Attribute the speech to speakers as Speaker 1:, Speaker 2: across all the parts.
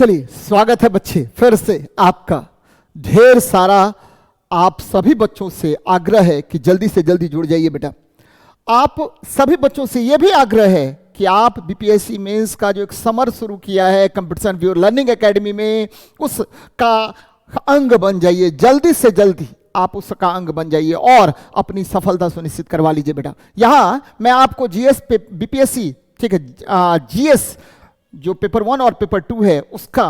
Speaker 1: चलिए, स्वागत है बच्चे फिर से आपका। ढेर सारा आप सभी बच्चों से आग्रह है कि जल्दी से जल्दी जुड़ जाइए बेटा। आप सभी बच्चों से यह भी आग्रह है कि आप बीपीएससी मेंस का जो एक समर शुरू किया है कंपटीशन व्यू लर्निंग एकेडमी में, उसका अंग बन जाइए। जल्दी से जल्दी आप उसका अंग बन जाइए और अपनी सफलता सुनिश्चित करवा लीजिए बेटा। यहां मैं आपको जीएस पे बीपीएससी, ठीक है, जीएस जो पेपर 1 और पेपर 2 है उसका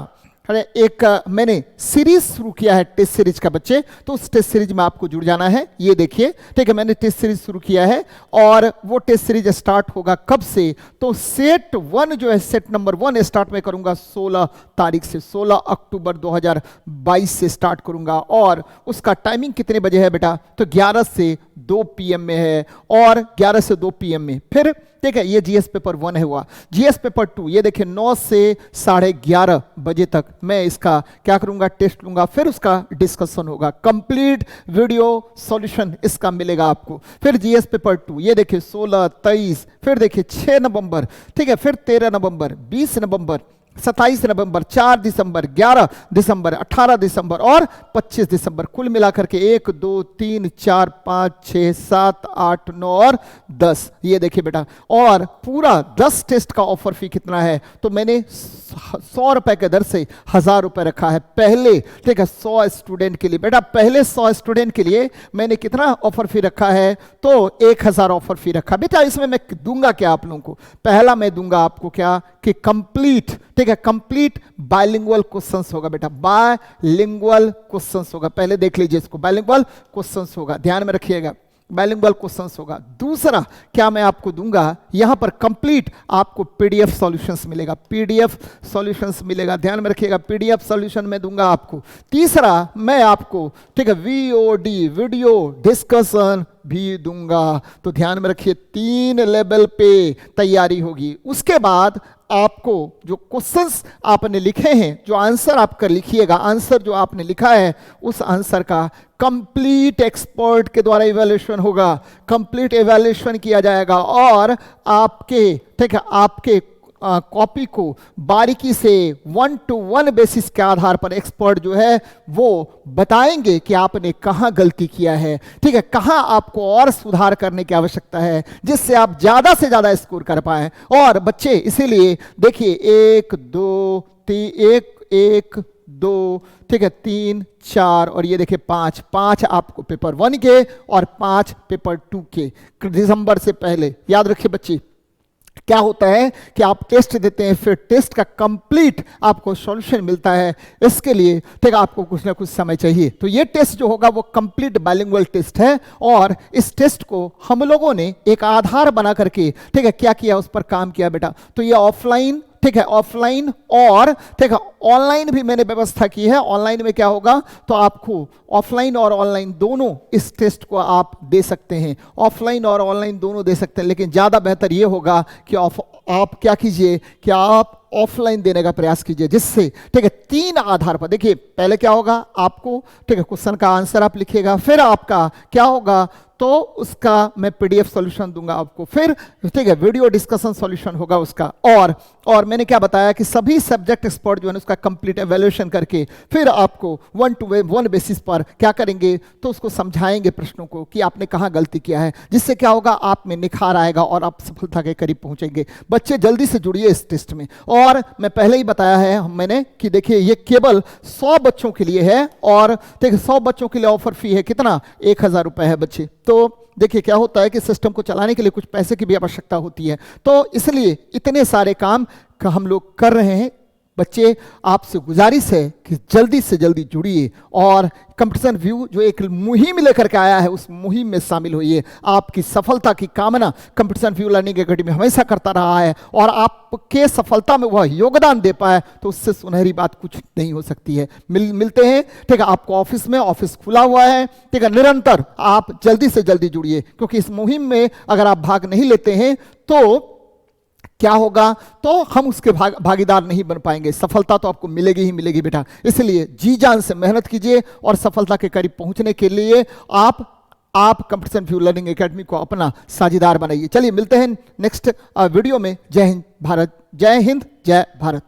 Speaker 1: एक मैंने सीरीज शुरू किया है, टेस्ट सीरीज का बच्चे। तो उस टेस्ट सीरीज में आपको जुड़ जाना है। ये देखिए, ठीक है, मैंने टेस्ट सीरीज शुरू किया है और वो टेस्ट सीरीज स्टार्ट होगा कब से, तो सेट 1 जो है, सेट नंबर 1 स्टार्ट मैं करूंगा 16 तारीख से, 16 अक्टूबर 2022 से स्टार्ट करूंगा। और उसका टाइमिंग कितने बजे है बेटा, तो 11 से 2 PM में है और 11 से 2 PM में। फिर ठीक है, ये जीएस पेपर 1 है हुआ। जीएस पेपर 2 ये देखिए 9 से 11:30 बजे तक मैं इसका क्या करूंगा, टेस्ट लूंगा, फिर उसका डिस्कशन होगा। कंप्लीट वीडियो सॉल्यूशन इसका मिलेगा आपको। फिर जीएस पेपर 2 ये देखिए 16, 23, फिर देखिए 6 नवंबर, ठीक है, फिर 13 नवंबर, 20 नवंबर, 27 नवंबर, 4 दिसंबर, 11 दिसंबर, 18 दिसंबर और 25 दिसंबर। कुल मिलाकर के 1, 2, 3, 4, 5, 6, 7, 8, 9 और 10। ये देखिए बेटा, और पूरा 10 टेस्ट का ऑफर फी कितना है, तो मैंने 100 रुपए के दर से 1000 रुपए रखा है पहले, ठीक है, 100 स्टूडेंट के लिए बेटा। पहले 100 स्टूडेंट के लिए मैंने कितना ऑफर फी रखा है, तो 1000 ऑफर फी रखा बेटा। इसमें मैं दूंगा क्या आप लोगों को, पहला मैं दूंगा आपको क्या कि कंप्लीट, ठीक है, कंप्लीट बाइलिंगुअल क्वेश्चंस होगा बेटा। बाइलिंगुअल क्वेश्चंस होगा, पहले देख लीजिए इसको, बाइलिंगुअल क्वेश्चंस होगा, ध्यान में रखिएगा, बाइलिंगुअल क्वेश्चंस होगा। दूसरा क्या मैं आपको दूंगा, यहां पर कंप्लीट आपको पीडीएफ सॉल्यूशंस मिलेगा, पीडीएफ सॉल्यूशंस मिलेगा, ध्यान में रखिएगा, पीडीएफ सॉल्यूशन में दूंगा आपको। तीसरा मैं आपको, ठीक है, वीओडी वीडियो डिस्कशन भी दूंगा। तो ध्यान में रखिए 3 लेवल पे तैयारी होगी। उसके बाद आपको जो क्वेश्चंस आपने लिखे हैं, जो आंसर आपका लिखिएगा, आंसर जो आपने लिखा है उस आंसर का कंप्लीट एक्सपर्ट के द्वारा इवैल्यूएशन होगा, कंप्लीट इवैल्यूएशन किया जाएगा और आपके, ठीक है, आपके कॉपी को बारीकी से 1 to 1 बेसिस के आधार पर एक्सपर्ट जो है वो बताएंगे कि आपने कहां गलती किया है, ठीक है, कहां आपको और सुधार करने की आवश्यकता है, जिससे आप ज्यादा से ज्यादा स्कोर कर पाए। और बच्चे इसीलिए देखिए 1, 2, 2, ठीक है, 3, 4 और ये देखिए 5 आपको पेपर 1 के और 5 पेपर 2 के दिसंबर से पहले। याद रखिए बच्चे, क्या होता है कि आप टेस्ट देते हैं, फिर टेस्ट का कंप्लीट आपको सॉल्यूशन मिलता है। इसके लिए ठीक है आपको कुछ ना कुछ समय चाहिए। तो ये टेस्ट जो होगा वो कंप्लीट बाइलिंगुअल टेस्ट है और इस टेस्ट को हम लोगों ने एक आधार बना करके, ठीक है, क्या किया, उस पर काम किया बेटा। तो ये ऑफलाइन, ठीक है, ऑफलाइन और ठीक है ऑनलाइन भी मैंने व्यवस्था की है। ऑनलाइन में क्या होगा, तो आपको ऑफलाइन और ऑनलाइन दोनों इस टेस्ट को आप दे सकते हैं, ऑफलाइन और ऑनलाइन दोनों दे सकते हैं। लेकिन ज़्यादा बेहतर ये होगा कि आप क्या कीजिए कि आप ऑफलाइन देने का प्रयास कीजिए, जिससे ठीक है 3 आधार पर देखिए, पहले क्या होगा आपको, ठीक है, क्वेश्चन का आंसर आप लिखिएगा, फिर आपका क्या होगा, तो उसका मैं पीडीएफ सॉल्यूशन दूंगा आपको, फिर ठीक है वीडियो डिस्कशन सॉल्यूशन होगा उसका। और मैंने क्या बताया कि सभी सब्जेक्ट एक्सपर्ट जो है उसका कंप्लीट एवेल्यूएशन करके फिर आपको 1 to 1 बेसिस पर क्या करेंगे, तो उसको समझाएंगे प्रश्नों को कि आपने कहां गलती किया है, जिससे क्या होगा आप में निखार आएगा और आप सफलता के करीब पहुंचेंगे। बच्चे जल्दी से जुड़िए इस टेस्ट में। और मैं पहले ही बताया है मैंने कि देखिए ये केवल 100 बच्चों के लिए है और देखिए 100 बच्चों के लिए ऑफर फी है कितना, 1000 रुपए है बच्चे। तो देखिए क्या होता है कि सिस्टम को चलाने के लिए कुछ पैसे की भी आवश्यकता होती है, तो इसलिए इतने सारे काम का हम लोग कर रहे हैं। बच्चे आपसे गुजारिश है कि जल्दी से जल्दी जुड़िए और कंपटीशन व्यू जो एक मुहिम लेकर के आया है उस मुहिम में शामिल होइए। आपकी सफलता की कामना कंपटीशन व्यू लर्निंग एकेडमी हमेशा करता रहा है और आपके सफलता में वह योगदान दे पाए तो उससे सुनहरी बात कुछ नहीं हो सकती है। मिलते हैं, ठीक है, आपको ऑफिस में, ऑफिस खुला हुआ है, ठीक है, निरंतर आप जल्दी से जल्दी जुड़िए, क्योंकि इस मुहिम में अगर आप भाग नहीं लेते हैं तो क्या होगा, तो हम उसके भागीदार नहीं बन पाएंगे। सफलता तो आपको मिलेगी ही मिलेगी बेटा। इसलिए जी जान से मेहनत कीजिए और सफलता के करीब पहुंचने के लिए आप कंपटीशन व्यू लर्निंग एकेडमी को अपना साझीदार बनाइए। चलिए मिलते हैं नेक्स्ट वीडियो में। जय हिंद भारत, जय हिंद, जय भारत।